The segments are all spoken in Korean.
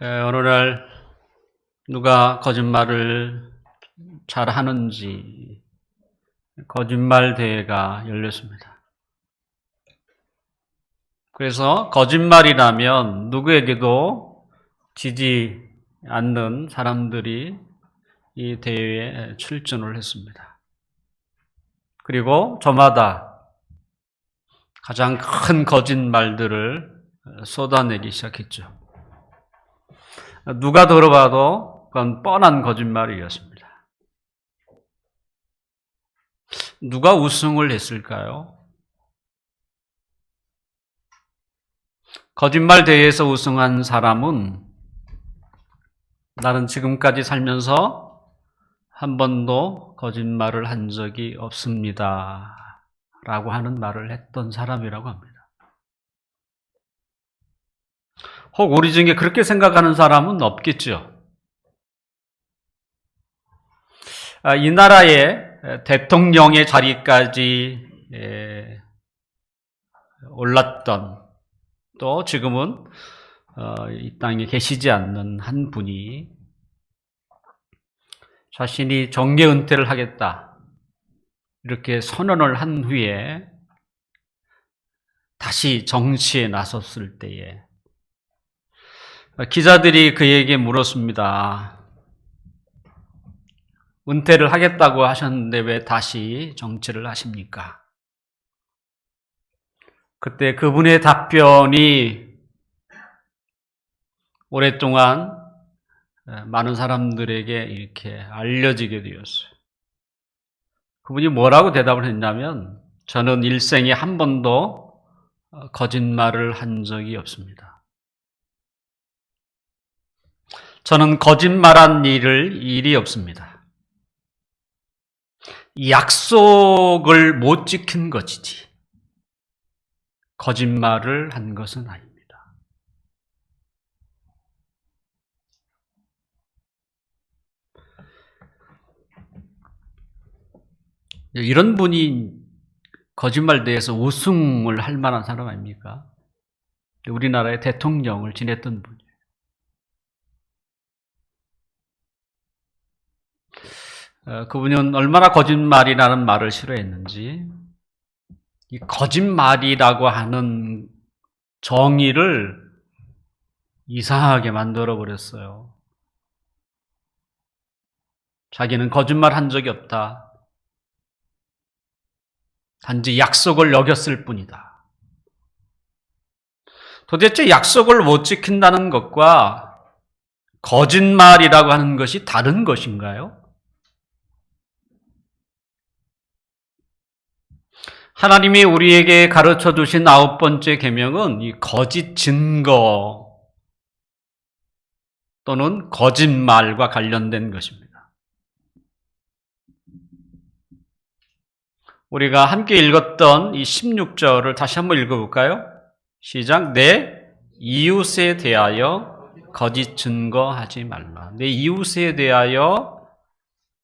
오늘날 누가 거짓말을 잘 하는지 거짓말 대회가 열렸습니다. 그래서 거짓말이라면 누구에게도 지지 않는 사람들이 이 대회에 출전을 했습니다. 그리고 저마다 가장 큰 거짓말들을 쏟아내기 시작했죠. 누가 들어봐도 그건 뻔한 거짓말이었습니다. 누가 우승을 했을까요? 거짓말 대회에서 우승한 사람은 나는 지금까지 살면서 한 번도 거짓말을 한 적이 없습니다. 라고 하는 말을 했던 사람이라고 합니다. 혹 우리 중에 그렇게 생각하는 사람은 없겠죠. 이 나라의 대통령의 자리까지 올랐던, 또 지금은 이 땅에 계시지 않는 한 분이 자신이 정계 은퇴를 하겠다 이렇게 선언을 한 후에 다시 정치에 나섰을 때에 기자들이 그에게 물었습니다. 은퇴를 하겠다고 하셨는데 왜 다시 정치를 하십니까? 그때 그분의 답변이 오랫동안 많은 사람들에게 이렇게 알려지게 되었어요. 그분이 뭐라고 대답을 했냐면, 저는 일생에 한 번도 거짓말을 한 적이 없습니다. 저는 거짓말한 일이 없습니다. 약속을 못 지킨 것이지 거짓말을 한 것은 아닙니다. 이런 분이 거짓말 대해서 우승을 할 만한 사람 아닙니까? 우리나라의 대통령을 지냈던 분이에요. 그분은 얼마나 거짓말이라는 말을 싫어했는지 이 거짓말이라고 하는 정의를 이상하게 만들어 버렸어요. 자기는 거짓말 한 적이 없다. 단지 약속을 어겼을 뿐이다. 도대체 약속을 못 지킨다는 것과 거짓말이라고 하는 것이 다른 것인가요? 하나님이 우리에게 가르쳐 주신 9번째 계명은 이 거짓 증거 또는 거짓말과 관련된 것입니다. 우리가 함께 읽었던 이 16절을 다시 한번 읽어볼까요? 시작. 내 이웃에 대하여 거짓 증거하지 말라. 내 이웃에 대하여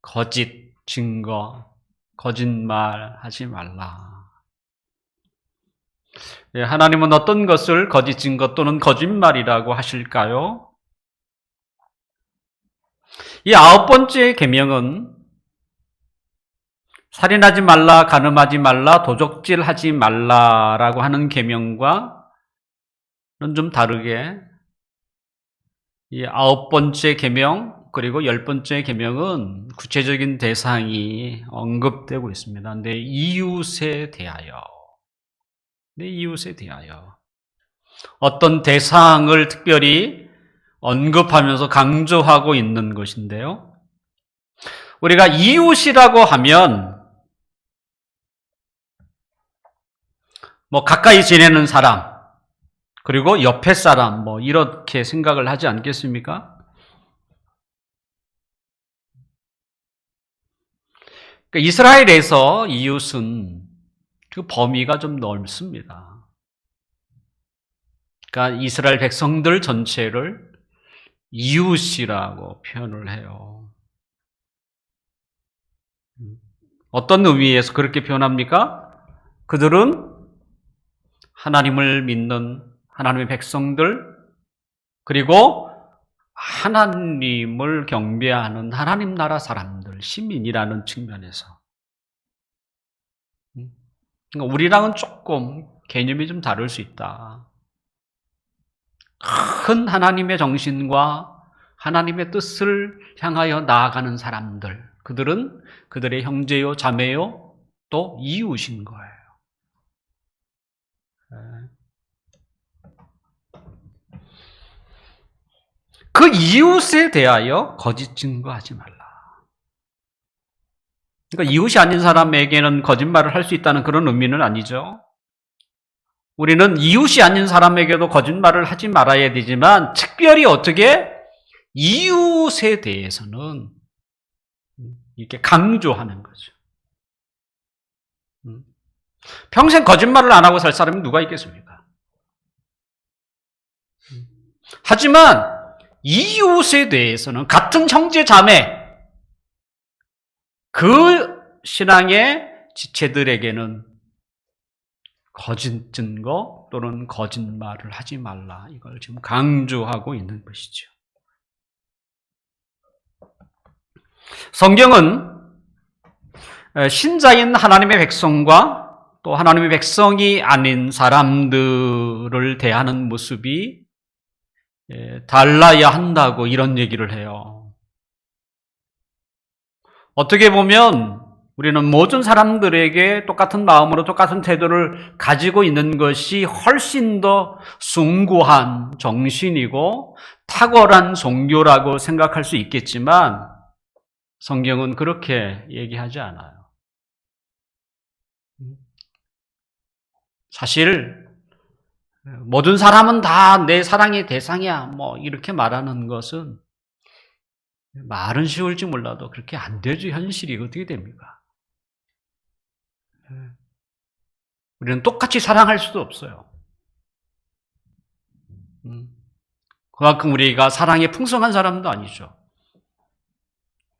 거짓 증거, 거짓말하지 말라. 하나님은 어떤 것을 거짓 증거 또는 거짓말이라고 하실까요? 이 9번째 계명은 살인하지 말라, 간음하지 말라, 도적질하지 말라라고 하는 계명과는 좀 다르게 이 9번째 계명 그리고 10번째 계명은 구체적인 대상이 언급되고 있습니다. 내 이웃에 대하여. 내 이웃에 대하여 어떤 대상을 특별히 언급하면서 강조하고 있는 것인데요. 우리가 이웃이라고 하면 가까이 지내는 사람 그리고 옆에 사람 이렇게 생각을 하지 않겠습니까? 그러니까 이스라엘에서 이웃은 그 범위가 좀 넓습니다. 그러니까 이스라엘 백성들 전체를 이웃이라고 표현을 해요. 어떤 의미에서 그렇게 표현합니까? 그들은 하나님을 믿는 하나님의 백성들, 그리고 하나님을 경배하는 하나님 나라 사람들, 시민이라는 측면에서. 그러니까 우리랑은 조금 개념이 좀 다를 수 있다. 큰 하나님의 정신과 하나님의 뜻을 향하여 나아가는 사람들, 그들은 그들의 형제요, 자매요, 또 이웃인 거예요. 그 이웃에 대하여 거짓 증거하지 말라. 그러니까 이웃이 아닌 사람에게는 거짓말을 할 수 있다는 그런 의미는 아니죠. 우리는 이웃이 아닌 사람에게도 거짓말을 하지 말아야 되지만 특별히 어떻게 이웃에 대해서는 이렇게 강조하는 거죠. 평생 거짓말을 안 하고 살 사람이 누가 있겠습니까? 하지만 이웃에 대해서는 같은 형제 자매, 그 신앙의 지체들에게는 거짓 증거 또는 거짓말을 하지 말라. 이걸 지금 강조하고 있는 것이죠. 성경은 신자인 하나님의 백성과 또 하나님의 백성이 아닌 사람들을 대하는 모습이 달라야 한다고 이런 얘기를 해요. 어떻게 보면 우리는 모든 사람들에게 똑같은 마음으로 똑같은 태도를 가지고 있는 것이 훨씬 더 숭고한 정신이고 탁월한 종교라고 생각할 수 있겠지만 성경은 그렇게 얘기하지 않아요. 사실 모든 사람은 다 내 사랑의 대상이야 이렇게 말하는 것은 말은 쉬울지 몰라도 그렇게 안 되죠. 현실이 어떻게 됩니까? 우리는 똑같이 사랑할 수도 없어요. 그만큼 우리가 사랑에 풍성한 사람도 아니죠.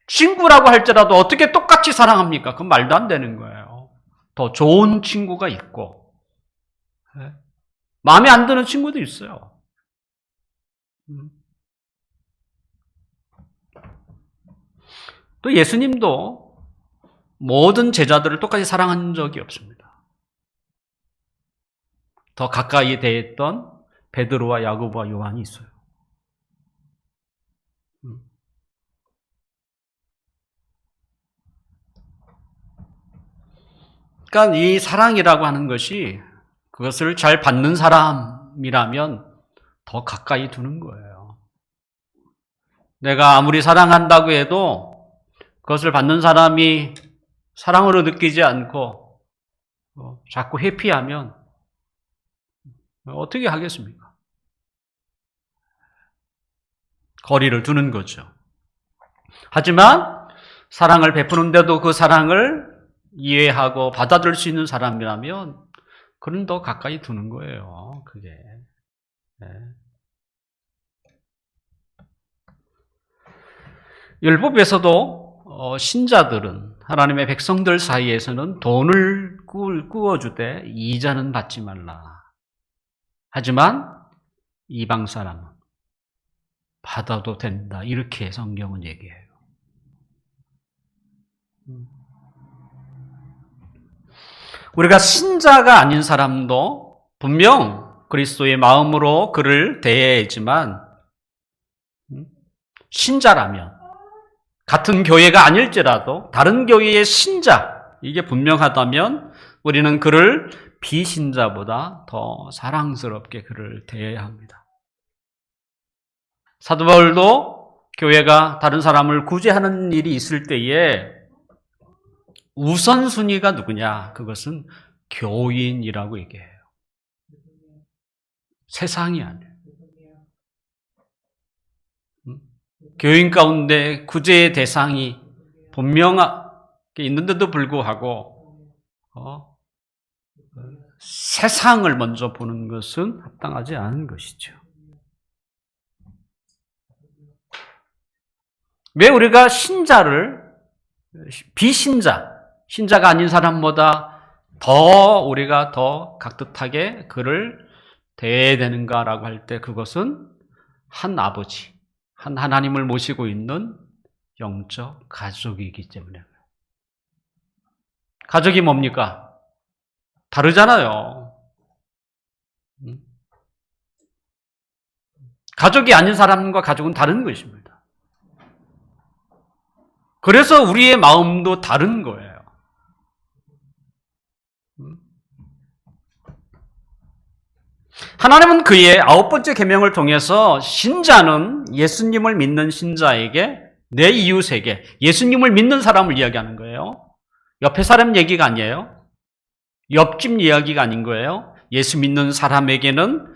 친구라고 할지라도 어떻게 똑같이 사랑합니까? 그건 말도 안 되는 거예요. 더 좋은 친구가 있고 마음에 안 드는 친구도 있어요. 또 예수님도 모든 제자들을 똑같이 사랑한 적이 없습니다. 더 가까이 대했던 베드로와 야고보와 요한이 있어요. 그러니까 이 사랑이라고 하는 것이 그것을 잘 받는 사람이라면 더 가까이 두는 거예요. 내가 아무리 사랑한다고 해도 그것을 받는 사람이 사랑으로 느끼지 않고 자꾸 회피하면 어떻게 하겠습니까? 거리를 두는 거죠. 하지만 사랑을 베푸는데도 그 사랑을 이해하고 받아들일 수 있는 사람이라면 그는 더 가까이 두는 거예요. 그게. 네. 율법에서도 신자들은 하나님의 백성들 사이에서는 돈을 꾸어주되 이자는 받지 말라. 하지만 이방 사람은 받아도 된다. 이렇게 성경은 얘기해요. 우리가 신자가 아닌 사람도 분명 그리스도의 마음으로 그를 대해야지만 신자라면 같은 교회가 아닐지라도 다른 교회의 신자, 이게 분명하다면 우리는 그를 비신자보다 더 사랑스럽게 그를 대해야 합니다. 사도 바울도 교회가 다른 사람을 구제하는 일이 있을 때에 우선순위가 누구냐? 그것은 교인이라고 얘기해요. 세상이 아니에요. 교인 가운데 구제의 대상이 분명하게 있는데도 불구하고 세상을 먼저 보는 것은 합당하지 않은 것이죠. 왜 우리가 신자가 아닌 사람보다 우리가 더 각듯하게 그를 대해야 되는가라고 할 때 그것은 한 아버지, 한 하나님을 모시고 있는 영적 가족이기 때문에. 가족이 뭡니까? 다르잖아요. 가족이 아닌 사람과 가족은 다른 것입니다. 그래서 우리의 마음도 다른 거예요. 하나님은 그의 9번째 계명을 통해서 신자는 예수님을 믿는 신자에게 내 이웃에게 예수님을 믿는 사람을 이야기하는 거예요. 옆에 사람 얘기가 아니에요. 옆집 이야기가 아닌 거예요. 예수 믿는 사람에게는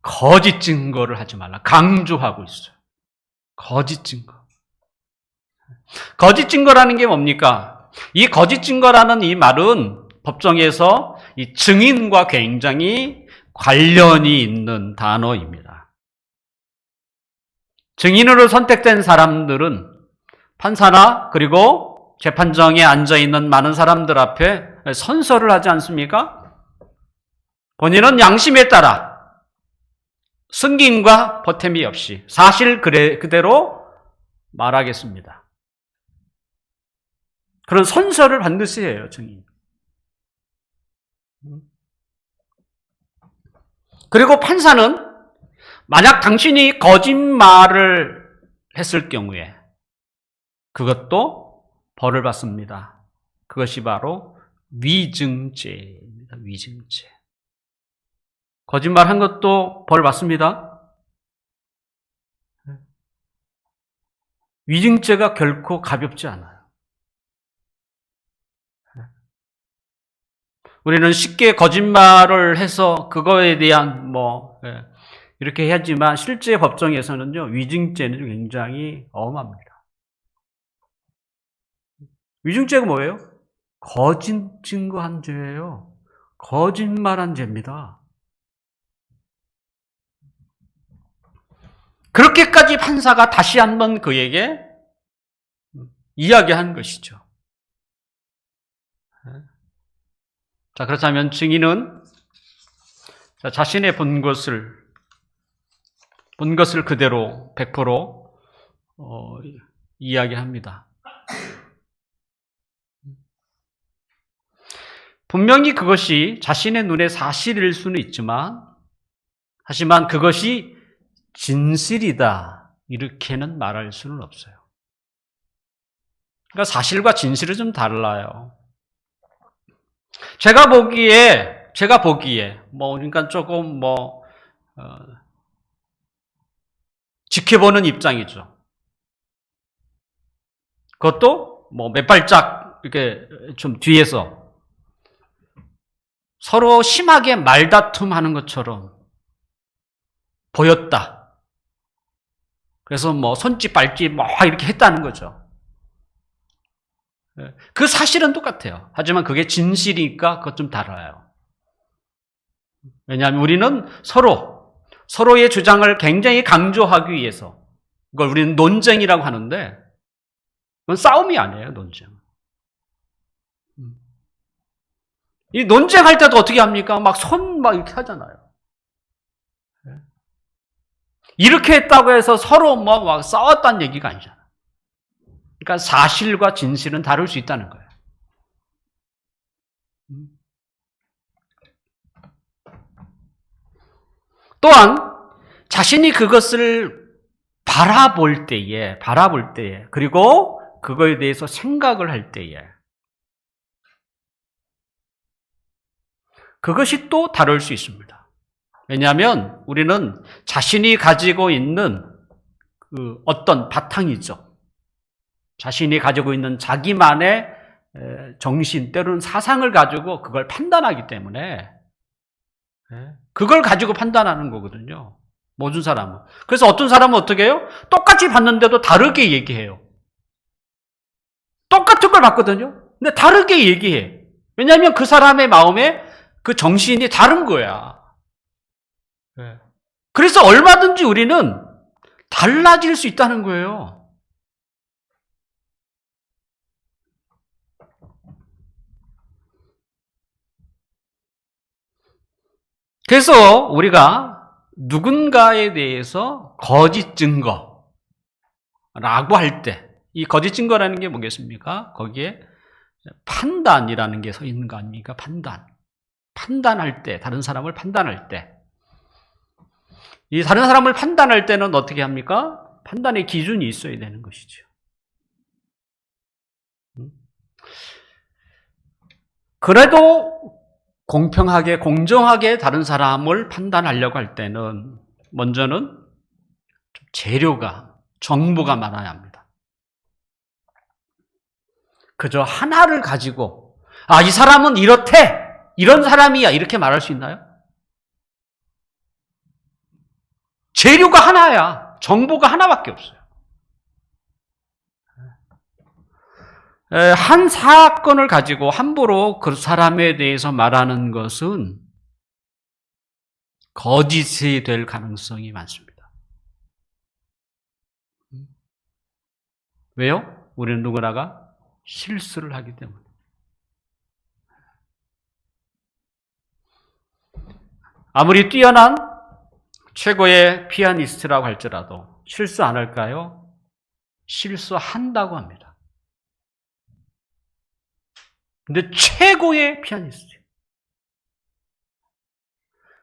거짓 증거를 하지 말라. 강조하고 있어요. 거짓 증거. 거짓 증거라는 게 뭡니까? 이 거짓 증거라는 이 말은 법정에서 이 증인과 굉장히 관련이 있는 단어입니다. 증인으로 선택된 사람들은 판사나 그리고 재판정에 앉아있는 많은 사람들 앞에 선서를 하지 않습니까? 본인은 양심에 따라 승김과 보탬이 없이 사실 그대로 말하겠습니다. 그런 선서를 반드시 해요, 증인. 그리고 판사는 만약 당신이 거짓말을 했을 경우에 그것도 벌을 받습니다. 그것이 바로 위증죄입니다. 위증죄. 거짓말한 것도 벌 받습니다. 위증죄가 결코 가볍지 않아요. 우리는 쉽게 거짓말을 해서 그거에 대한 이렇게 하지만 실제 법정에서는요, 위증죄는 굉장히 엄합니다. 위증죄가 뭐예요? 거짓 증거한 죄예요. 거짓말한 죄입니다. 그렇게까지 판사가 다시 한번 그에게 이야기한 것이죠. 자, 그렇다면 증인은 자신의 본 것을 그대로 100% 이야기합니다. 분명히 그것이 자신의 눈에 사실일 수는 있지만, 하지만 그것이 진실이다, 이렇게는 말할 수는 없어요. 그러니까 사실과 진실은 좀 달라요. 제가 보기에, 그러니까 조금 지켜보는 입장이죠. 그것도 몇 발짝 이렇게 좀 뒤에서 서로 심하게 말다툼하는 것처럼 보였다. 그래서 손짓 발짓 이렇게 했다는 거죠. 그 사실은 똑같아요. 하지만 그게 진실이니까 그것 좀 달라요. 왜냐하면 우리는 서로의 주장을 굉장히 강조하기 위해서, 이걸 우리는 논쟁이라고 하는데, 그건 싸움이 아니에요, 논쟁. 이 논쟁할 때도 어떻게 합니까? 손 이렇게 하잖아요. 이렇게 했다고 해서 서로 싸웠다는 얘기가 아니잖아요. 그러니까 사실과 진실은 다를 수 있다는 거예요. 또한 자신이 그것을 바라볼 때에, 그리고 그거에 대해서 생각을 할 때에 그것이 또 다를 수 있습니다. 왜냐하면 우리는 자신이 가지고 있는 그 어떤 바탕이죠. 자신이 가지고 있는 자기만의 정신, 때로는 사상을 가지고 그걸 판단하기 때문에 그걸 가지고 판단하는 거거든요. 모든 사람은. 그래서 어떤 사람은 어떻게 해요? 똑같이 봤는데도 다르게 얘기해요. 똑같은 걸 봤거든요. 근데 다르게 얘기해. 왜냐하면 그 사람의 마음에 그 정신이 다른 거야. 그래서 얼마든지 우리는 달라질 수 있다는 거예요. 그래서 우리가 누군가에 대해서 거짓 증거, 라고 할 때, 이 거짓 증거라는 게 뭐겠습니까? 거기에 판단이라는 게 서 있는 거 아닙니까? 판단할 때, 다른 사람을 판단할 때. 이 다른 사람을 판단할 때는 어떻게 합니까? 판단의 기준이 있어야 되는 것이죠. 그래도 공평하게, 공정하게 다른 사람을 판단하려고 할 때는 먼저는 재료가, 정보가 많아야 합니다. 그저 하나를 가지고 이 사람은 이렇대, 이런 사람이야 이렇게 말할 수 있나요? 재료가 하나야. 정보가 하나밖에 없어요. 한 사건을 가지고 함부로 그 사람에 대해서 말하는 것은 거짓이 될 가능성이 많습니다. 왜요? 우리는 누구나가 실수를 하기 때문에. 아무리 뛰어난 최고의 피아니스트라고 할지라도 실수 안 할까요? 실수한다고 합니다. 근데 최고의 피아니스트.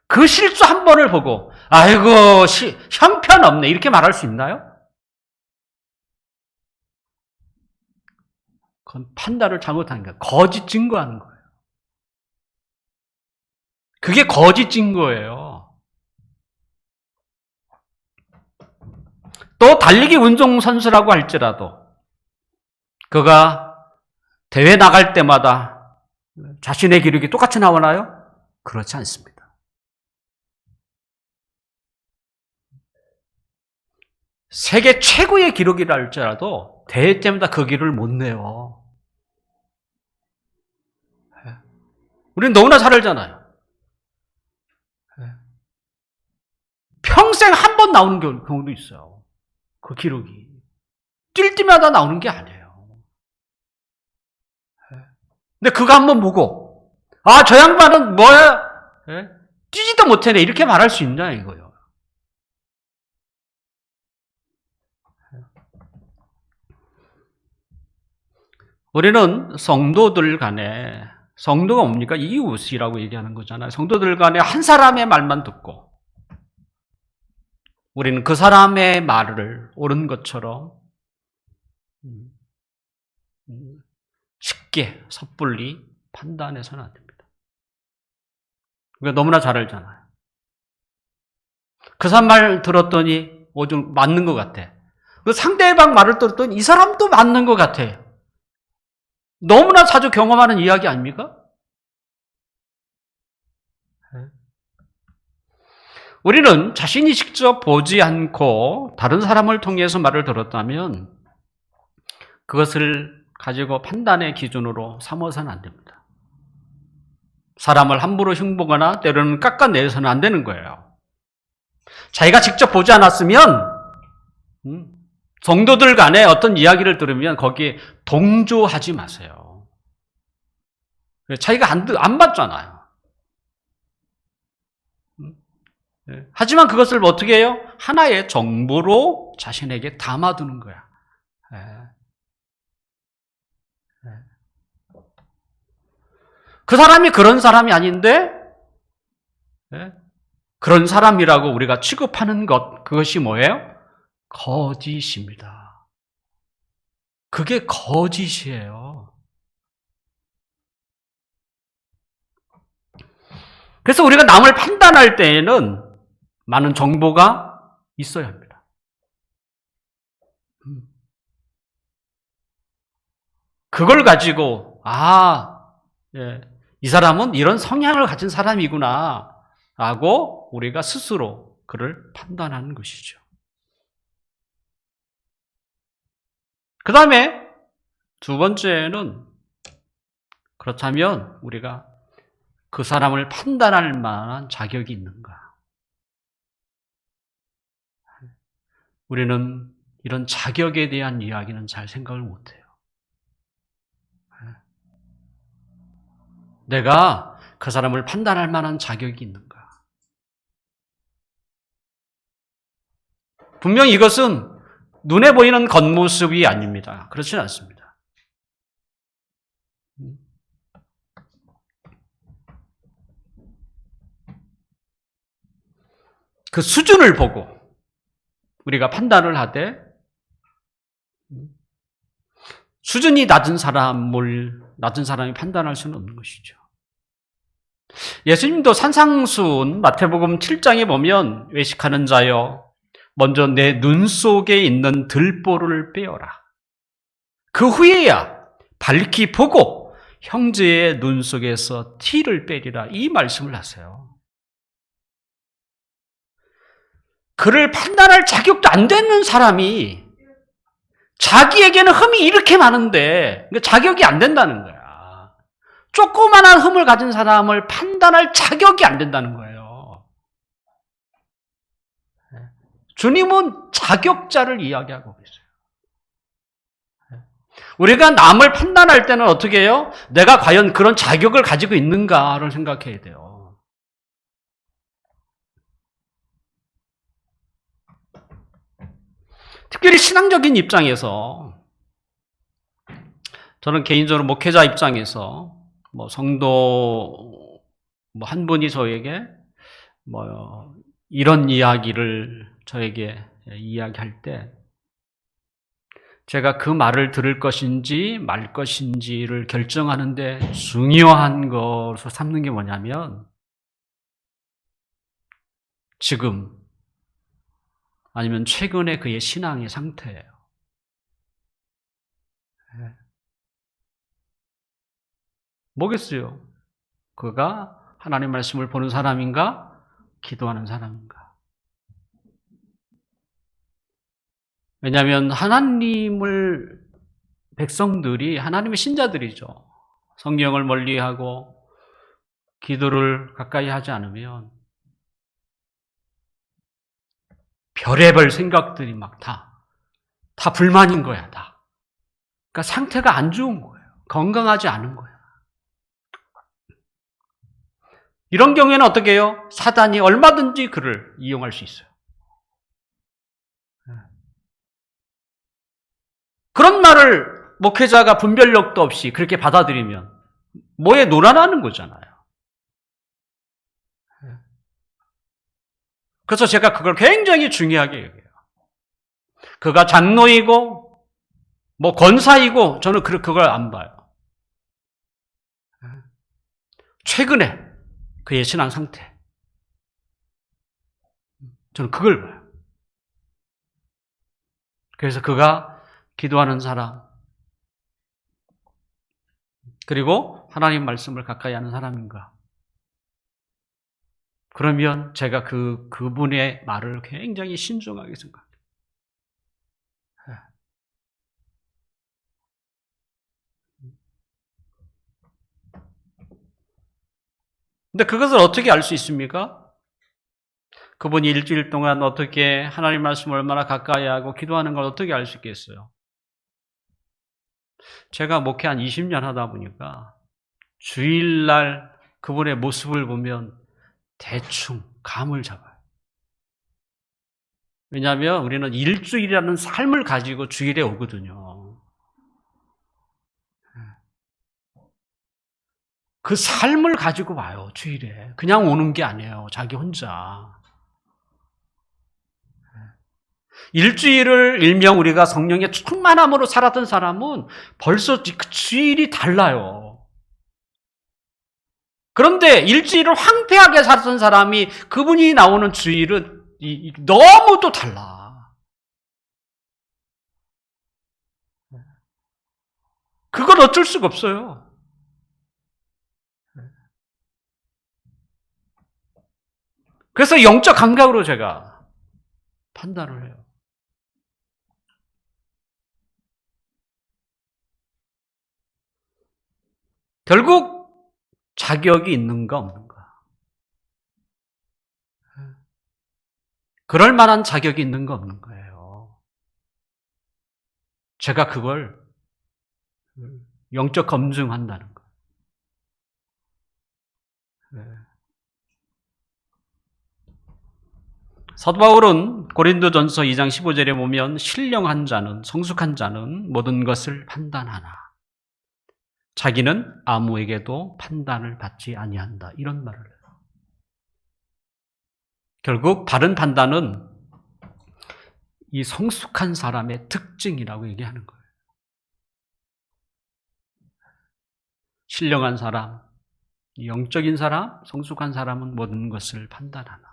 그 실수 한 번을 보고 아이고 형편없네 이렇게 말할 수 있나요? 그건 판단을 잘못한 거예요. 거짓 증거하는 거예요. 그게 거짓 증거예요. 또 달리기 운동선수라고 할지라도 그가 대회 나갈 때마다 자신의 기록이 똑같이 나오나요? 그렇지 않습니다. 세계 최고의 기록이라 할지라도 대회 때마다 그 기록을 못 내요. 우리는 너무나 잘 알잖아요. 평생 한 번 나오는 경우도 있어요. 그 기록이. 뛸 때마다 나오는 게 아니에요. 근데 그거 한번 보고 저 양반은 뭐야? 뛰지도 못하네 이렇게 말할 수 있냐 이거요. 우리는 성도들 간에 성도가 뭡니까? 이웃이라고 얘기하는 거잖아요. 성도들 간에 한 사람의 말만 듣고 우리는 그 사람의 말을 옳은 것처럼 쉽게 섣불리 판단해서는 안 됩니다. 그러니까 너무나 잘 알잖아요. 그 사람 말 들었더니 좀 맞는 것 같아. 그 상대방 말을 들었더니 이 사람도 맞는 것 같아. 너무나 자주 경험하는 이야기 아닙니까? 우리는 자신이 직접 보지 않고 다른 사람을 통해서 말을 들었다면 그것을 가지고 판단의 기준으로 삼아서는 안 됩니다. 사람을 함부로 흉보거나 때로는 깎아내서는 안 되는 거예요. 자기가 직접 보지 않았으면 성도들 간에 어떤 이야기를 들으면 거기에 동조하지 마세요. 자기가 안 봤잖아요. 하지만 그것을 어떻게 해요? 하나의 정보로 자신에게 담아두는 거야. 그 사람이 그런 사람이 아닌데 그런 사람이라고 우리가 취급하는 그것이 뭐예요? 거짓입니다. 그게 거짓이에요. 그래서 우리가 남을 판단할 때에는 많은 정보가 있어야 합니다. 그걸 가지고 이 사람은 이런 성향을 가진 사람이구나 라고 우리가 스스로 그를 판단하는 것이죠. 그 다음에 두 번째는 그렇다면 우리가 그 사람을 판단할 만한 자격이 있는가? 우리는 이런 자격에 대한 이야기는 잘 생각을 못해요. 내가 그 사람을 판단할 만한 자격이 있는가? 분명히 이것은 눈에 보이는 겉모습이 아닙니다. 그렇지는 않습니다. 그 수준을 보고 우리가 판단을 하되 수준이 낮은 사람이 판단할 수는 없는 것이죠. 예수님도 산상수훈 마태복음 7장에 보면 외식하는 자여 먼저 내 눈 속에 있는 들보를 빼어라. 그 후에야 밝히 보고 형제의 눈 속에서 티를 빼리라. 이 말씀을 하세요. 그를 판단할 자격도 안 되는 사람이 자기에게는 흠이 이렇게 많은데 자격이 안 된다는 거야. 조그만한 흠을 가진 사람을 판단할 자격이 안 된다는 거예요. 주님은 자격자를 이야기하고 계세요. 우리가 남을 판단할 때는 어떻게 해요? 내가 과연 그런 자격을 가지고 있는가를 생각해야 돼요. 특별히 신앙적인 입장에서 저는 개인적으로 목회자 입장에서 성도 한 분이 저에게 이런 이야기를 저에게 이야기할 때 제가 그 말을 들을 것인지 말 것인지를 결정하는데 중요한 것을 삼는 게 뭐냐면 지금 아니면 최근에 그의 신앙의 상태예요. 뭐겠어요? 그가 하나님 말씀을 보는 사람인가? 기도하는 사람인가? 왜냐하면 백성들이 하나님의 신자들이죠. 성경을 멀리하고 기도를 가까이 하지 않으면 별의별 생각들이 막 다 불만인 거야, 다. 그러니까 상태가 안 좋은 거예요. 건강하지 않은 거예요. 이런 경우에는 어떻게 해요? 사단이 얼마든지 그를 이용할 수 있어요. 그런 말을 목회자가 분별력도 없이 그렇게 받아들이면 뭐에 놀아나는 거잖아요. 그래서 제가 그걸 굉장히 중요하게 여겨요. 그가 장로이고 권사이고 저는 그걸 안 봐요. 최근에 그의 신앙 상태, 저는 그걸 봐요. 그래서 그가 기도하는 사람, 그리고 하나님 말씀을 가까이 하는 사람인가? 그러면 제가 그분의 말을 굉장히 신중하게 생각해요. 근데 그것을 어떻게 알 수 있습니까? 그분이 일주일 동안 어떻게 하나님 말씀을 얼마나 가까이 하고 기도하는 걸 어떻게 알 수 있겠어요? 제가 목회 한 20년 하다 보니까 주일날 그분의 모습을 보면 대충 감을 잡아요. 왜냐하면 우리는 일주일이라는 삶을 가지고 주일에 오거든요. 그 삶을 가지고 와요, 주일에. 그냥 오는 게 아니에요, 자기 혼자. 일주일을 일명 우리가 성령의 충만함으로 살았던 사람은 벌써 그 주일이 달라요. 그런데 일주일을 황폐하게 살았던 사람이 그분이 나오는 주일은 너무 또 달라. 그걸 어쩔 수가 없어요. 그래서 영적 감각으로 제가 판단을 해요. 결국 자격이 있는가 없는가. 그럴 만한 자격이 있는가 없는 거예요. 제가 그걸 영적 검증한다는 거예요. 사도 바울은 고린도전서 2장 15절에 보면 신령한 자는, 성숙한 자는 모든 것을 판단하나 자기는 아무에게도 판단을 받지 아니한다. 이런 말을 해요. 결국 바른 판단은 이 성숙한 사람의 특징이라고 얘기하는 거예요. 신령한 사람, 영적인 사람, 성숙한 사람은 모든 것을 판단하나.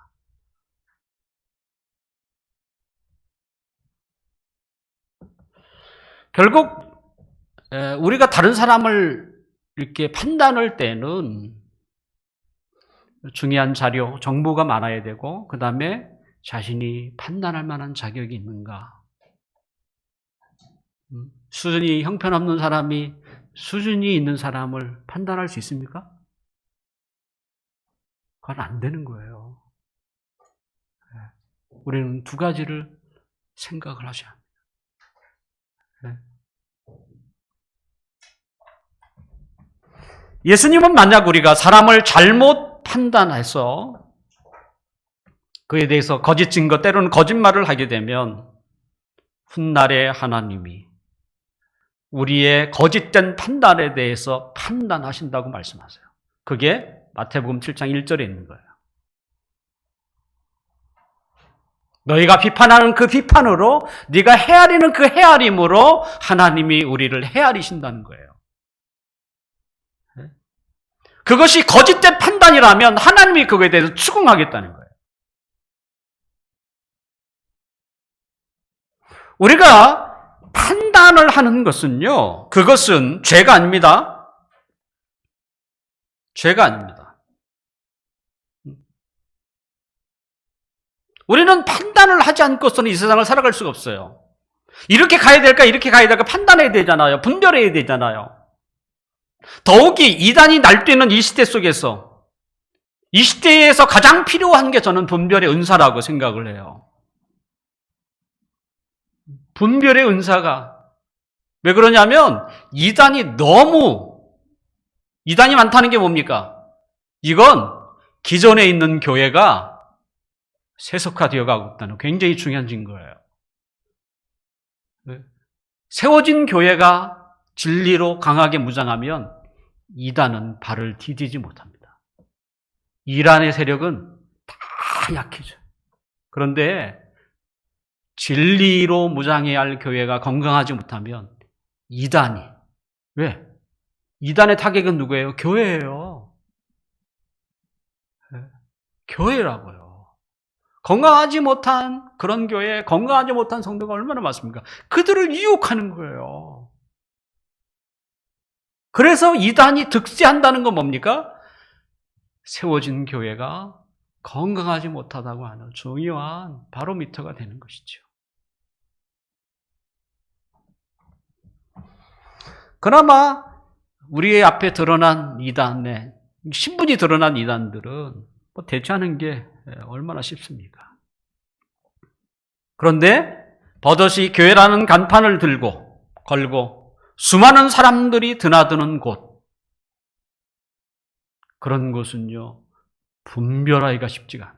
결국 우리가 다른 사람을 이렇게 판단할 때는 중요한 자료, 정보가 많아야 되고 그 다음에 자신이 판단할 만한 자격이 있는가. 수준이 형편없는 사람이 수준이 있는 사람을 판단할 수 있습니까? 그건 안 되는 거예요. 우리는 두 가지를 생각을 하셔야 합니다. 예수님은 만약 우리가 사람을 잘못 판단해서 그에 대해서 거짓 증거, 때로는 거짓말을 하게 되면 훗날에 하나님이 우리의 거짓된 판단에 대해서 판단하신다고 말씀하세요. 그게 마태복음 7장 1절에 있는 거예요. 너희가 비판하는 그 비판으로, 네가 헤아리는 그 헤아림으로 하나님이 우리를 헤아리신다는 거예요. 그것이 거짓된 판단이라면 하나님이 그거에 대해서 추궁하겠다는 거예요. 우리가 판단을 하는 것은요, 그것은 죄가 아닙니다. 죄가 아닙니다. 우리는 판단을 하지 않고서는 이 세상을 살아갈 수가 없어요. 이렇게 가야 될까, 이렇게 가야 될까 판단해야 되잖아요. 분별해야 되잖아요. 더욱이 이단이 날뛰는 이 시대 속에서, 이 시대에서 가장 필요한 게 저는 분별의 은사라고 생각을 해요. 분별의 은사가. 왜 그러냐면 이단이 많다는 게 뭡니까? 이건 기존에 있는 교회가 세속화되어 가고 있다는 굉장히 중요한 증거예요. 세워진 교회가 진리로 강하게 무장하면 이단은 발을 디디지 못합니다. 이란의 세력은 다 약해져요. 그런데 진리로 무장해야 할 교회가 건강하지 못하면 이단이, 왜? 이단의 타격은 누구예요? 교회예요. 교회라고요. 건강하지 못한 그런 교회, 건강하지 못한 성도가 얼마나 많습니까? 그들을 유혹하는 거예요. 그래서 이단이 득세한다는 건 뭡니까? 세워진 교회가 건강하지 못하다고 하는 중요한 바로미터가 되는 것이죠. 그나마 우리의 앞에 드러난 이단에, 신분이 드러난 이단들은 대처하는 게 얼마나 쉽습니까? 그런데 버젓이 교회라는 간판을 걸고 수많은 사람들이 드나드는 곳, 그런 곳은요, 분별하기가 쉽지가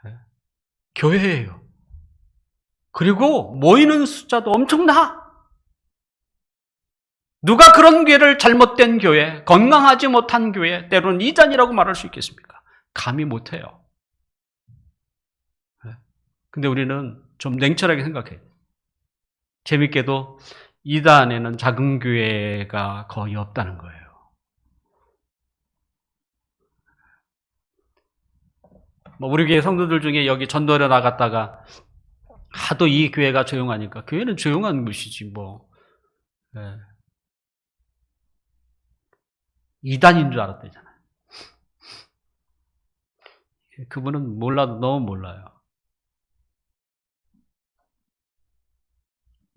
않아요. 교회예요. 그리고 모이는 숫자도 엄청나. 누가 그런 교회를, 잘못된 교회, 건강하지 못한 교회, 때로는 이단이라고 말할 수 있겠습니까? 감히 못해요. 근데 우리는 좀 냉철하게 생각해요. 재밌게도 이단에는 작은 교회가 거의 없다는 거예요. 우리 교회 성도들 중에 여기 전도를 나갔다가 하도 이 교회가 조용하니까, 교회는 조용한 곳이지 뭐. 이단인 줄 알았대잖아요. 그분은 몰라도 너무 몰라요.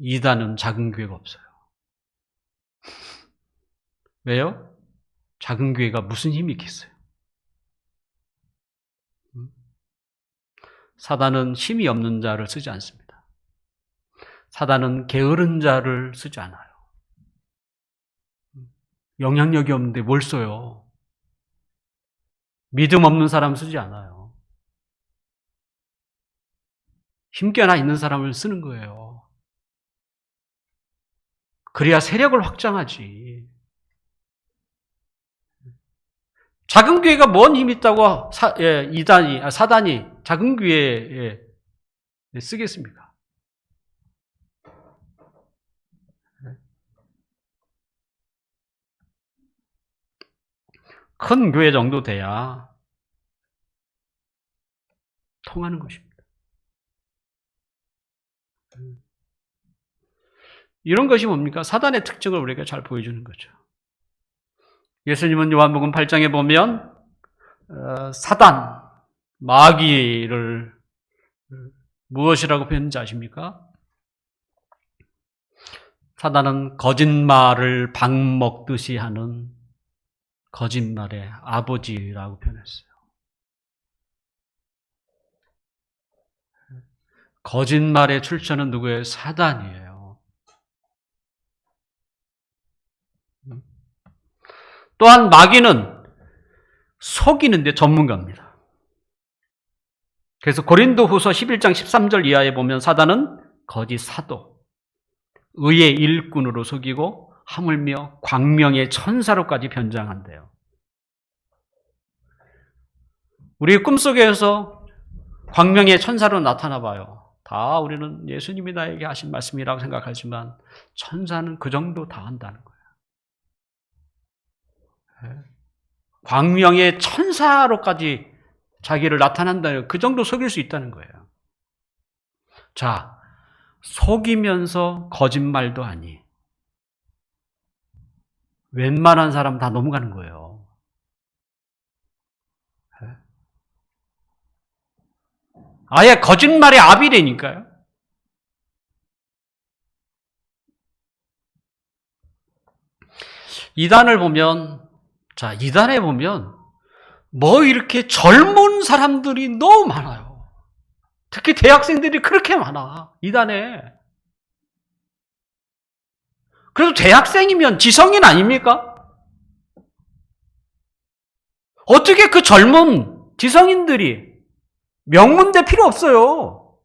이단은 작은 교회가 없어요. 왜요? 작은 교회가 무슨 힘이 있겠어요? 사단은 힘이 없는 자를 쓰지 않습니다. 사단은 게으른 자를 쓰지 않아요. 영향력이 없는데 뭘 써요? 믿음 없는 사람 쓰지 않아요. 힘겨나 있는 사람을 쓰는 거예요. 그래야 세력을 확장하지. 작은 교회가 뭔 힘이 있다고 사단이 작은 교회에 쓰겠습니까? 큰 교회 정도 돼야 통하는 것입니다. 이런 것이 뭡니까? 사단의 특징을 우리에게 잘 보여주는 거죠. 예수님은 요한복음 8장에 보면 사단, 마귀를 무엇이라고 표현하는지 아십니까? 사단은 거짓말을 밥 먹듯이 하는 거짓말의 아버지라고 표현했어요. 거짓말의 출처는 누구예요? 사단이에요. 또한 마귀는 속이는 데 전문가입니다. 그래서 고린도후서 11장 13절 이하에 보면 사단은 거짓 사도, 의의 일꾼으로 속이고 하물며 광명의 천사로까지 변장한대요. 우리 꿈속에서 광명의 천사로 나타나 봐요. 다 우리는 예수님이 나에게 하신 말씀이라고 생각하지만 천사는 그 정도 다 한다는 거예요. 광명의 천사로까지 자기를 나타난다는 그 정도 속일 수 있다는 거예요. 자, 속이면서 거짓말도 하니 웬만한 사람 다 넘어가는 거예요. 아예 거짓말의 아비래니까요. 이단을 보면, 자, 이단에 보면 뭐 이렇게 젊은 사람들이 너무 많아요. 특히 대학생들이 그렇게 많아, 이단에. 그래도 대학생이면 지성인 아닙니까? 어떻게 그 젊은 지성인들이 명문대 필요 없어요.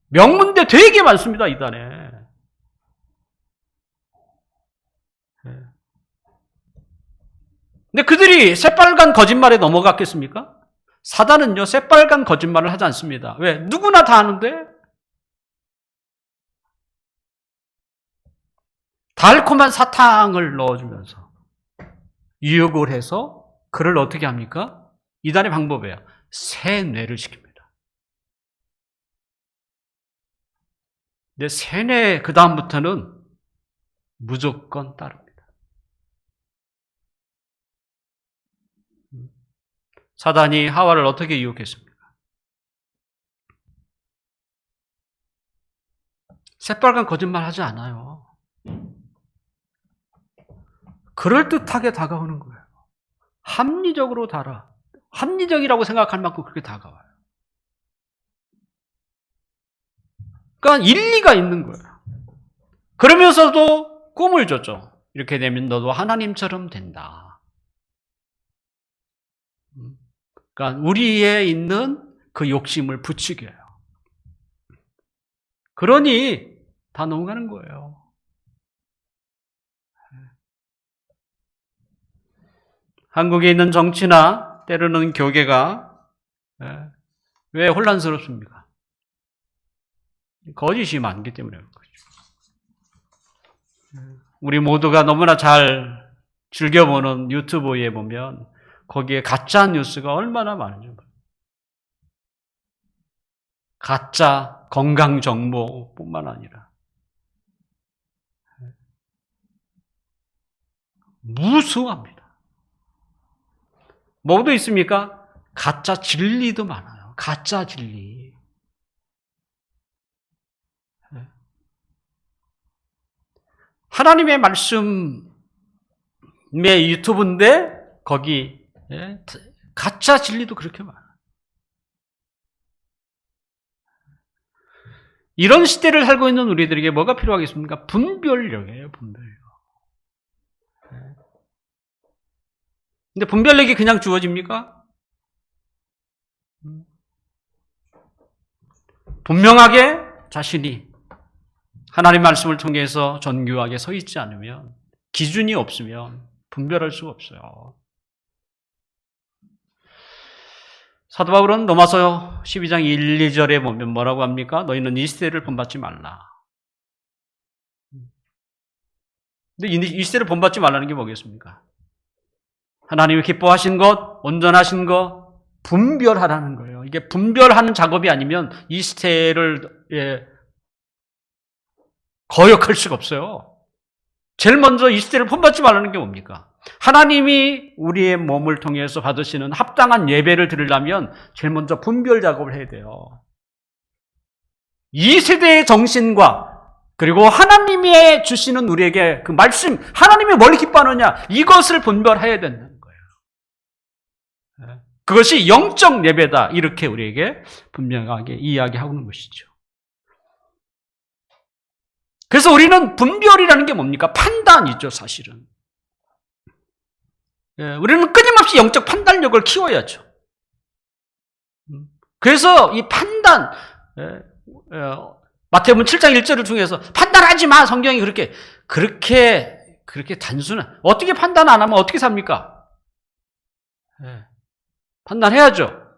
명문대 되게 많습니다, 이단에. 근데 그들이 새빨간 거짓말에 넘어갔겠습니까? 사단은요, 새빨간 거짓말을 하지 않습니다. 왜? 누구나 다 하는데? 달콤한 사탕을 넣어주면서 유혹을 해서 그를 어떻게 합니까? 이단의 방법이에요. 세뇌를 시킵니다. 근데 세뇌 그 다음부터는 무조건 따릅니다. 사단이 하와를 어떻게 유혹했습니까? 새빨간 거짓말 하지 않아요. 그럴듯하게 다가오는 거예요. 합리적으로 합리적이라고 생각할 만큼 그렇게 다가와요. 그러니까 일리가 있는 거예요. 그러면서도 꿈을 줬죠. 이렇게 되면 너도 하나님처럼 된다. 그러니까 우리에 있는 그 욕심을 부추겨요. 그러니 다 넘어가는 거예요. 한국에 있는 정치나 때로는 교계가 왜 혼란스럽습니까? 거짓이 많기 때문에 그런 거죠. 우리 모두가 너무나 잘 즐겨보는 유튜브에 보면 거기에 가짜 뉴스가 얼마나 많은지 몰라요. 가짜 건강 정보뿐만 아니라 무수합니다. 뭐도 있습니까? 가짜 진리도 많아요. 가짜 진리. 하나님의 말씀의 유튜브인데 거기 가짜 진리도 그렇게 많아요. 이런 시대를 살고 있는 우리들에게 뭐가 필요하겠습니까? 분별력이에요, 분별력. 근데 분별력이 그냥 주어집니까? 분명하게 자신이 하나님 말씀을 통해서 정교하게 서 있지 않으면, 기준이 없으면 분별할 수가 없어요. 사도 바울은 로마서 12장 1, 2절에 보면 뭐라고 합니까? 너희는 이 시대를 본받지 말라. 근데 이 시대를 본받지 말라는 게 뭐겠습니까? 하나님이 기뻐하신 것, 온전하신 것, 분별하라는 거예요. 이게 분별하는 작업이 아니면 이 시대를 거역할 수가 없어요. 제일 먼저 이 시대를 본받지 말라는 게 뭡니까? 하나님이 우리의 몸을 통해서 받으시는 합당한 예배를 드리려면 제일 먼저 분별 작업을 해야 돼요. 이 세대의 정신과 그리고 하나님이 주시는 우리에게 그 말씀, 하나님이 뭘 기뻐하느냐, 이것을 분별해야 된다는 거예요. 그것이 영적 예배다, 이렇게 우리에게 분명하게 이야기하는 것이죠. 그래서 우리는 분별이라는 게 뭡니까? 판단이죠, 사실은. 우리는 끊임없이 영적 판단력을 키워야죠. 그래서 이 판단, 마태복음 7장 1절을 통해서 판단하지 마, 성경이 그렇게 단순한, 어떻게 판단 안 하면 어떻게 삽니까? 판단해야죠.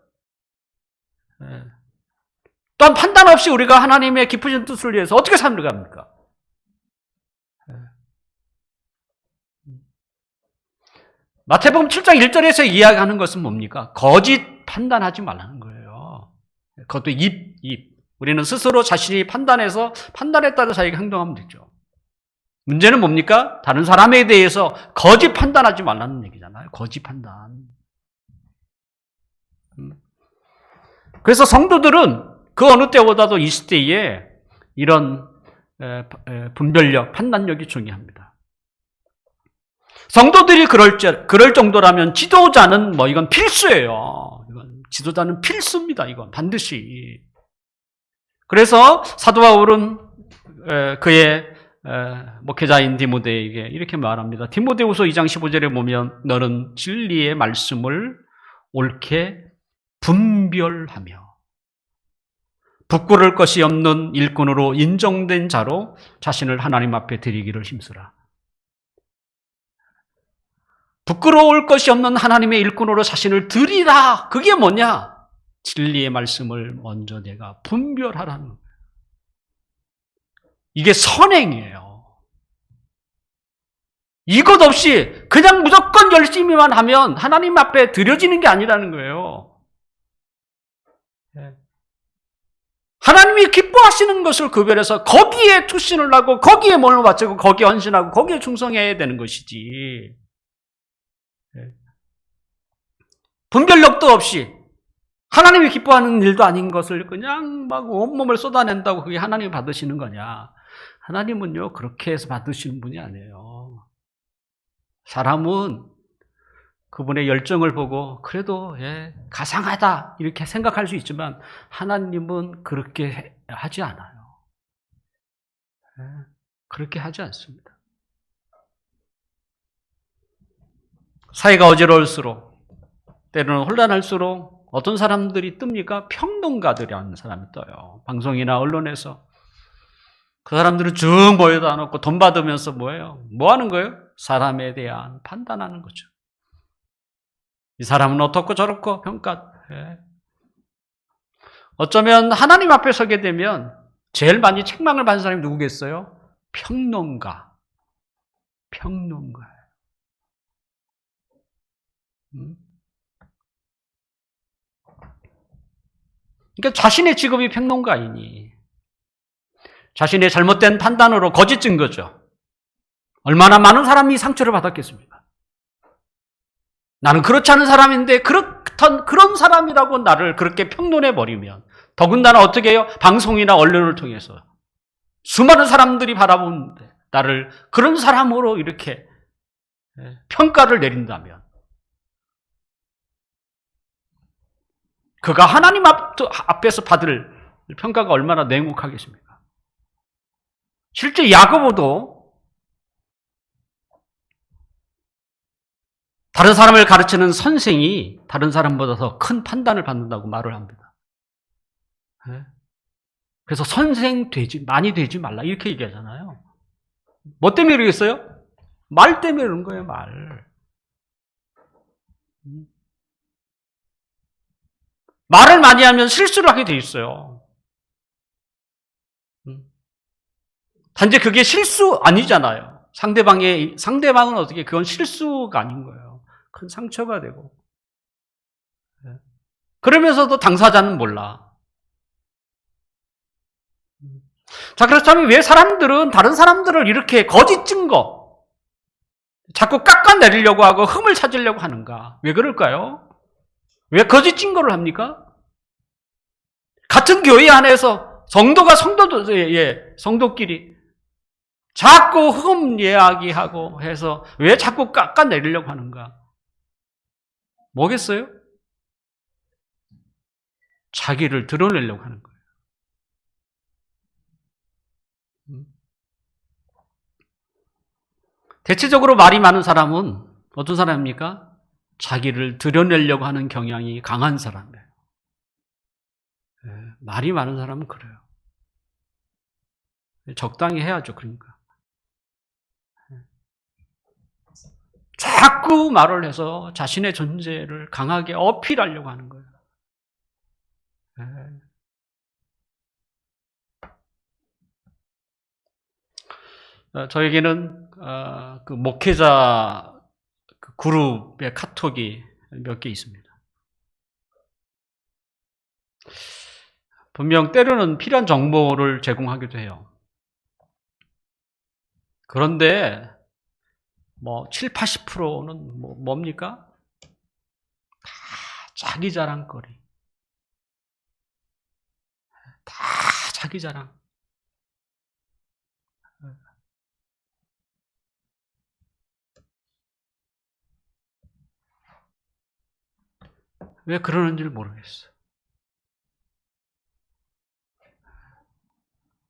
또한 판단 없이 우리가 하나님의 깊으신 뜻을 위해서 어떻게 살아갑니까? 마태복음 7장 1절에서 이야기하는 것은 뭡니까? 거짓 판단하지 말라는 거예요. 그것도 입. 우리는 스스로 자신이 판단해서 판단에 따라 자기가 행동하면 되죠. 문제는 뭡니까? 다른 사람에 대해서 거짓 판단하지 말라는 얘기잖아요. 거짓 판단. 그래서 성도들은 그 어느 때보다도 이 시대에 이런 분별력, 판단력이 중요합니다. 성도들이 그럴 정도라면 지도자는 이건 필수예요. 지도자는 필수입니다. 이건 반드시. 그래서 사도 바울은 그의 목회자인 디모데에게 이렇게 말합니다. 디모데후서 2장 15절에 보면 너는 진리의 말씀을 옳게 분별하며 부끄러울 것이 없는 일꾼으로 인정된 자로 자신을 하나님 앞에 드리기를 힘쓰라. 부끄러울 것이 없는 하나님의 일꾼으로 자신을 드리라. 그게 뭐냐? 진리의 말씀을 먼저 내가 분별하라는 거예요. 이게 선행이에요. 이것 없이 그냥 무조건 열심히만 하면 하나님 앞에 드려지는 게 아니라는 거예요. 하나님이 기뻐하시는 것을 구별해서 거기에 투신을 하고 거기에 몸을 바치고 거기에 헌신하고 거기에 충성해야 되는 것이지. 분별력도 없이 하나님이 기뻐하는 일도 아닌 것을 그냥 막 온몸을 쏟아낸다고 그게 하나님이 받으시는 거냐? 하나님은요, 그렇게 해서 받으시는 분이 아니에요. 사람은 그분의 열정을 보고 그래도 가상하다 이렇게 생각할 수 있지만 하나님은 그렇게 하지 않아요. 그렇게 하지 않습니다. 사회가 어지러울수록 때로는 혼란할수록 어떤 사람들이 뜹니까? 평론가들이라는 사람이 떠요. 방송이나 언론에서. 그 사람들은 쭉 모여다 놓고 돈 받으면서 뭐예요? 뭐 하는 거예요? 사람에 대한 판단하는 거죠. 이 사람은 어떻고 저렇고 평가. 어쩌면 하나님 앞에 서게 되면 제일 많이 책망을 받는 사람이 누구겠어요? 평론가. 평론가예요. 그러니까 자신의 직업이 평론가이니 자신의 잘못된 판단으로 거짓 증거죠. 얼마나 많은 사람이 상처를 받았겠습니까? 나는 그렇지 않은 사람인데 그런 사람이라고 나를 그렇게 평론해버리면 더군다나 어떻게 해요? 방송이나 언론을 통해서 수많은 사람들이 바라보는데 나를 그런 사람으로 이렇게 평가를 내린다면 그가 하나님 앞에서 받을 평가가 얼마나 냉혹하겠습니까? 실제 야고보도 다른 사람을 가르치는 선생이 다른 사람보다 더 큰 판단을 받는다고 말을 합니다. 그래서 많이 되지 말라. 이렇게 얘기하잖아요. 뭐 때문에 그러겠어요? 말 때문에 그런 거예요, 말. 말을 많이 하면 실수를 하게 돼 있어요. 단지 그게 실수 아니잖아요. 상대방은 어떻게, 그건 실수가 아닌 거예요. 큰 상처가 되고. 그러면서도 당사자는 몰라. 자, 그렇다면 왜 사람들은 다른 사람들을 이렇게 거짓 증거, 자꾸 깎아내리려고 하고 흠을 찾으려고 하는가? 왜 그럴까요? 왜 거짓 증거를 합니까? 같은 교회 안에서 성도끼리 자꾸 흠 이야기하고 해서 왜 자꾸 깎아내리려고 하는가? 뭐겠어요? 자기를 드러내려고 하는 거예요. 대체적으로 말이 많은 사람은 어떤 사람입니까? 자기를 드러내려고 하는 경향이 강한 사람이에요. 말이 많은 사람은 그래요. 적당히 해야죠, 그러니까. 자꾸 말을 해서 자신의 존재를 강하게 어필하려고 하는 거예요. 저에게는 그 목회자 그룹의 카톡이 몇 개 있습니다. 분명 때로는 필요한 정보를 제공하기도 해요. 그런데 7, 80%는 뭡니까? 다 자기 자랑거리. 다 자기 자랑. 왜 그러는지 모르겠어요.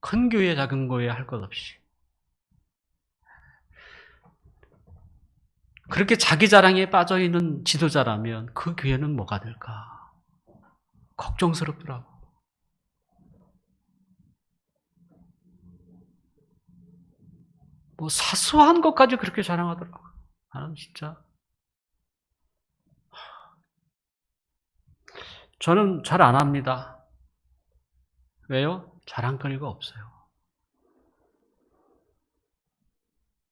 큰 교회, 작은 교회 할 것 없이. 그렇게 자기 자랑에 빠져있는 지도자라면 그 교회는 뭐가 될까? 걱정스럽더라고. 사소한 것까지 그렇게 자랑하더라고. 나는 진짜. 저는 잘 안 합니다. 왜요? 자랑거리가 없어요.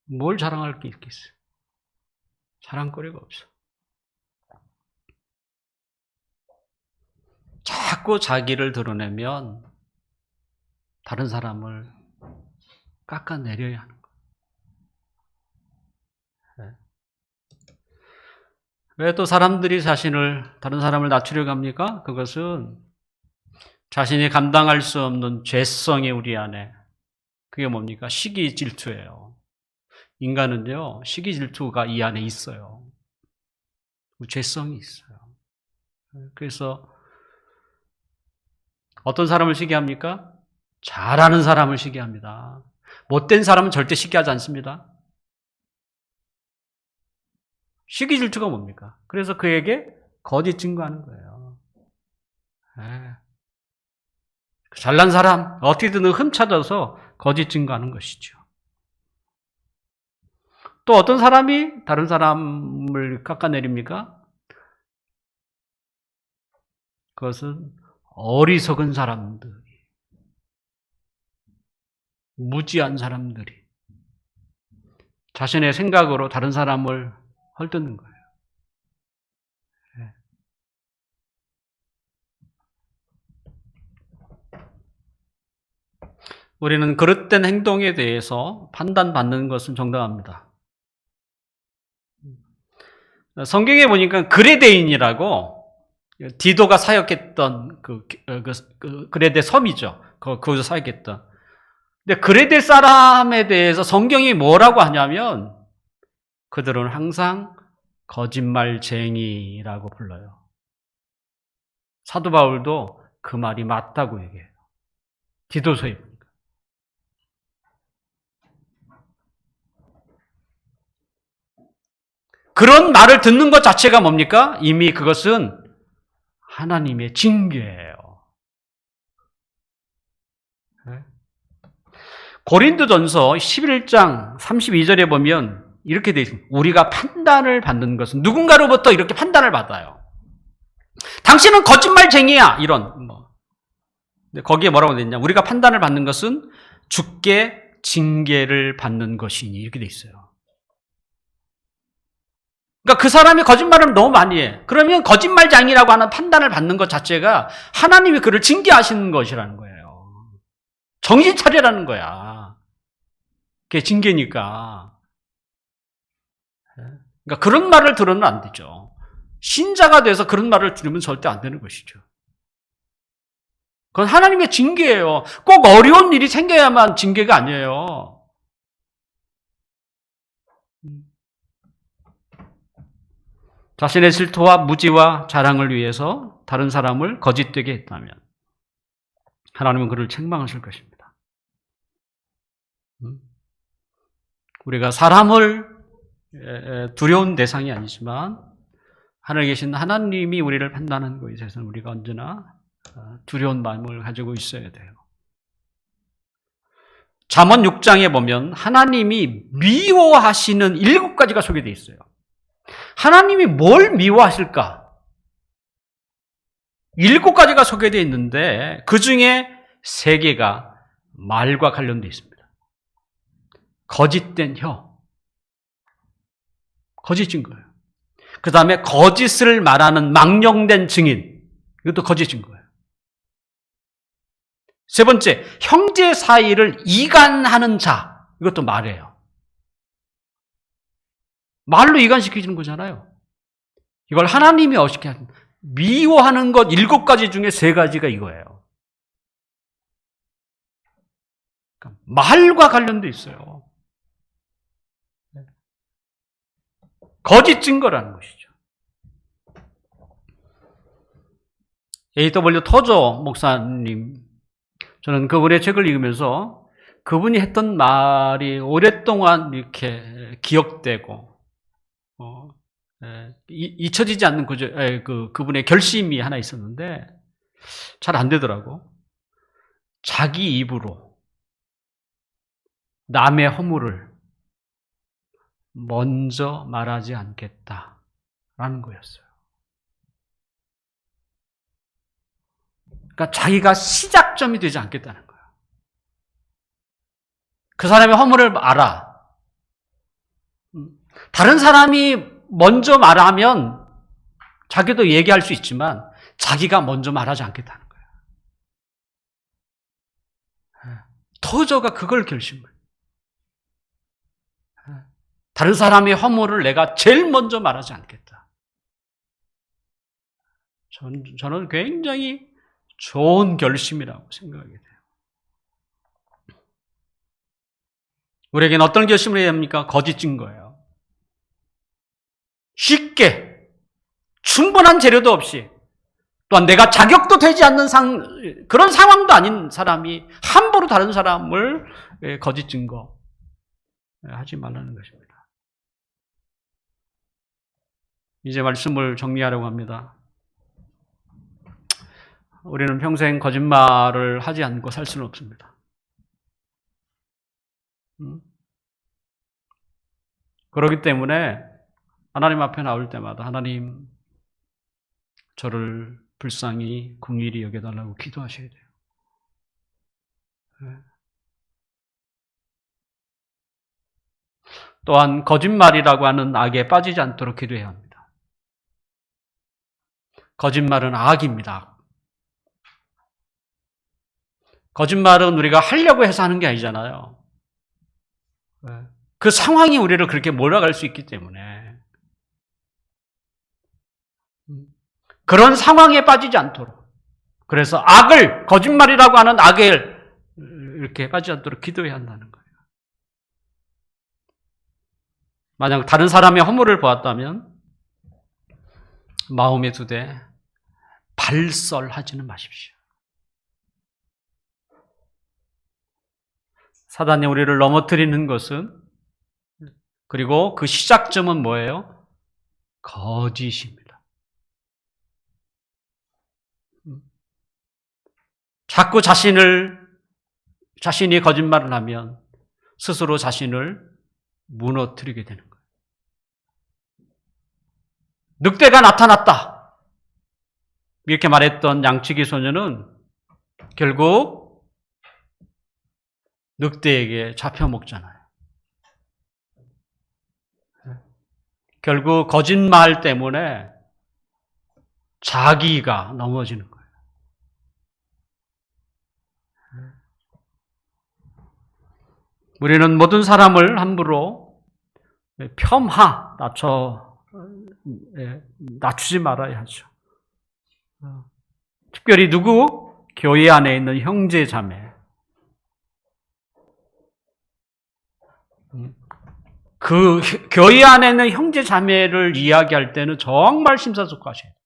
뭘 자랑할 게 있겠어요? 자랑거리가 없어. 자꾸 자기를 드러내면 다른 사람을 깎아내려야 하는 거예요. 왜 또 사람들이 다른 사람을 낮추려고 합니까? 그것은 자신이 감당할 수 없는 죄성이 우리 안에, 그게 뭡니까? 시기 질투예요. 인간은요, 시기 질투가 이 안에 있어요. 죄성이 있어요. 그래서 어떤 사람을 시기합니까? 잘하는 사람을 시기합니다. 못된 사람은 절대 시기하지 않습니다. 시기 질투가 뭡니까? 그래서 그에게 거짓 증거하는 거예요. 잘난 사람, 어떻게든 흠 찾아서 거짓 증거하는 것이죠. 또 어떤 사람이 다른 사람을 깎아내립니까? 그것은 어리석은 사람들이, 무지한 사람들이 자신의 생각으로 다른 사람을 헐뜯는 거예요. 우리는 그릇된 행동에 대해서 판단받는 것은 정당합니다. 성경에 보니까 그레데인이라고 디도가 사역했던 그 그레데 섬이죠. 거기서 사역했던. 근데 그레데 사람에 대해서 성경이 뭐라고 하냐면 그들은 항상 거짓말쟁이라고 불러요. 사도 바울도 그 말이 맞다고 얘기해요. 디도서에 보니까. 그런 말을 듣는 것 자체가 뭡니까? 이미 그것은 하나님의 징계예요. 고린도전서 11장 32절에 보면 이렇게 되어 있습니다. 우리가 판단을 받는 것은 누군가로부터 이렇게 판단을 받아요. 당신은 거짓말쟁이야. 이런 근데 거기에 뭐라고 되어 있냐? 우리가 판단을 받는 것은 주께 징계를 받는 것이니 이렇게 되어 있어요. 그러니까 그 사람이 거짓말을 너무 많이 해. 그러면 거짓말쟁이라고 하는 판단을 받는 것 자체가 하나님이 그를 징계하시는 것이라는 거예요. 정신 차리라는 거야. 그게 징계니까. 그러니까 그런 말을 들으면 안 되죠. 신자가 돼서 그런 말을 들으면 절대 안 되는 것이죠. 그건 하나님의 징계예요. 꼭 어려운 일이 생겨야만 징계가 아니에요. 자신의 질투와 무지와 자랑을 위해서 다른 사람을 거짓되게 했다면 하나님은 그를 책망하실 것입니다. 우리가 사람을 두려운 대상이 아니지만 하늘에 계신 하나님이 우리를 판단하는 것에 대해서는 우리가 언제나 두려운 마음을 가지고 있어야 돼요. 잠언 6장에 보면 하나님이 미워하시는 7가지가 소개되어 있어요. 하나님이 뭘 미워하실까? 7가지가 소개되어 있는데 그 중에 3개가 말과 관련되어 있습니다. 거짓된 혀, 거짓인 거예요. 그 다음에 거짓을 말하는 망령된 증인, 이것도 거짓인 거예요. 3번째, 형제 사이를 이간하는 자, 이것도 말이에요. 말로 이간시키는 거잖아요. 이걸 하나님이 어떻게 하는, 미워하는 것 7가지 중에 3가지가 이거예요. 그러니까 말과 관련돼 있어요. 거짓 증거라는 것이죠. A.W. 토저 목사님, 저는 그분의 책을 읽으면서 그분이 했던 말이 오랫동안 이렇게 기억되고 잊혀지지 않는 그분의 결심이 하나 있었는데 잘 안 되더라고. 자기 입으로 남의 허물을 먼저 말하지 않겠다라는 거였어요. 그러니까 자기가 시작점이 되지 않겠다는 거예요. 그 사람의 허물을 알아. 다른 사람이 먼저 말하면 자기도 얘기할 수 있지만 자기가 먼저 말하지 않겠다는 거예요. 토저가 그걸 결심해요. 다른 사람의 허물을 내가 제일 먼저 말하지 않겠다. 저는 굉장히 좋은 결심이라고 생각하게 돼요. 우리에게는 어떤 결심을 해야 합니까? 거짓 증거예요. 쉽게 충분한 재료도 없이 또한 내가 자격도 되지 않는 그런 상황도 아닌 사람이 함부로 다른 사람을 거짓 증거 하지 말라는 것입니다. 이제 말씀을 정리하려고 합니다. 우리는 평생 거짓말을 하지 않고 살 수는 없습니다. 그렇기 때문에 하나님 앞에 나올 때마다 하나님, 저를 불쌍히 긍휼히 여겨달라고 기도하셔야 돼요. 또한 거짓말이라고 하는 악에 빠지지 않도록 기도해야 합니다. 거짓말은 악입니다. 거짓말은 우리가 하려고 해서 하는 게 아니잖아요. 그 상황이 우리를 그렇게 몰아갈 수 있기 때문에 그런 상황에 빠지지 않도록, 그래서 거짓말이라고 하는 악에 이렇게 빠지지 않도록 기도해야 한다는 거예요. 만약 다른 사람의 허물을 보았다면 마음에 두되 발설하지는 마십시오. 사단이 우리를 넘어뜨리는 것은, 그리고 그 시작점은 뭐예요? 거짓입니다. 자꾸 자신을 자신이 거짓말을 하면 스스로 자신을 무너뜨리게 되는 거예요. 늑대가 나타났다. 이렇게 말했던 양치기 소년은 결국 늑대에게 잡혀먹잖아요. 결국 거짓말 때문에 자기가 넘어지는 거예요. 우리는 모든 사람을 함부로 낮추지 말아야 하죠. 특별히 누구? 교회 안에 있는 형제 자매. 그 교회 안에 있는 형제 자매를 이야기할 때는 정말 심사숙고하셔야 돼요.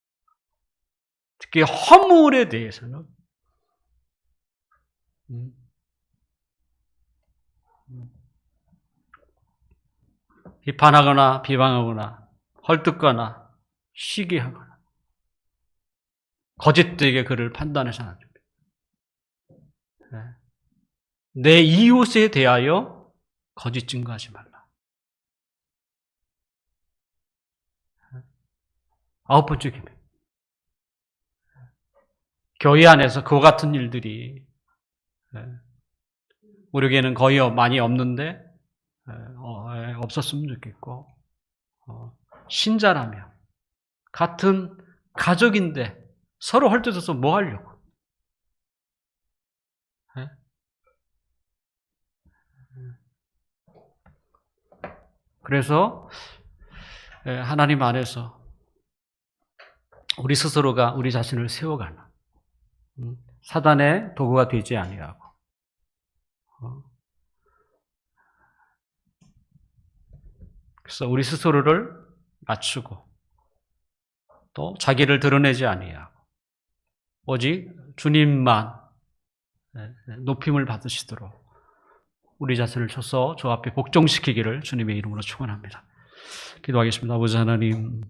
특히 허물에 대해서는 비판하거나 비방하거나 헐뜯거나 시기하거나 거짓되게 그를 판단해서는 안 됩니다. 내 이웃에 대하여 거짓 증거하지 말라. 9번째 계명. 교회 안에서 그와 같은 일들이 우리에게는 거의 많이 없는데 없었으면 좋겠고, 신자라면 같은 가족인데 서로 헐뜯어서 뭐 하려고? 그래서 하나님 안에서 우리 스스로가 우리 자신을 세워가는 사단의 도구가 되지 아니하고 그래서 우리 스스로를 낮추고 또 자기를 드러내지 아니하고 오직 주님만 높임을 받으시도록 우리 자신을 쳐서 주 앞에 복종시키기를 주님의 이름으로 축원합니다. 기도하겠습니다. 아버지 하나님,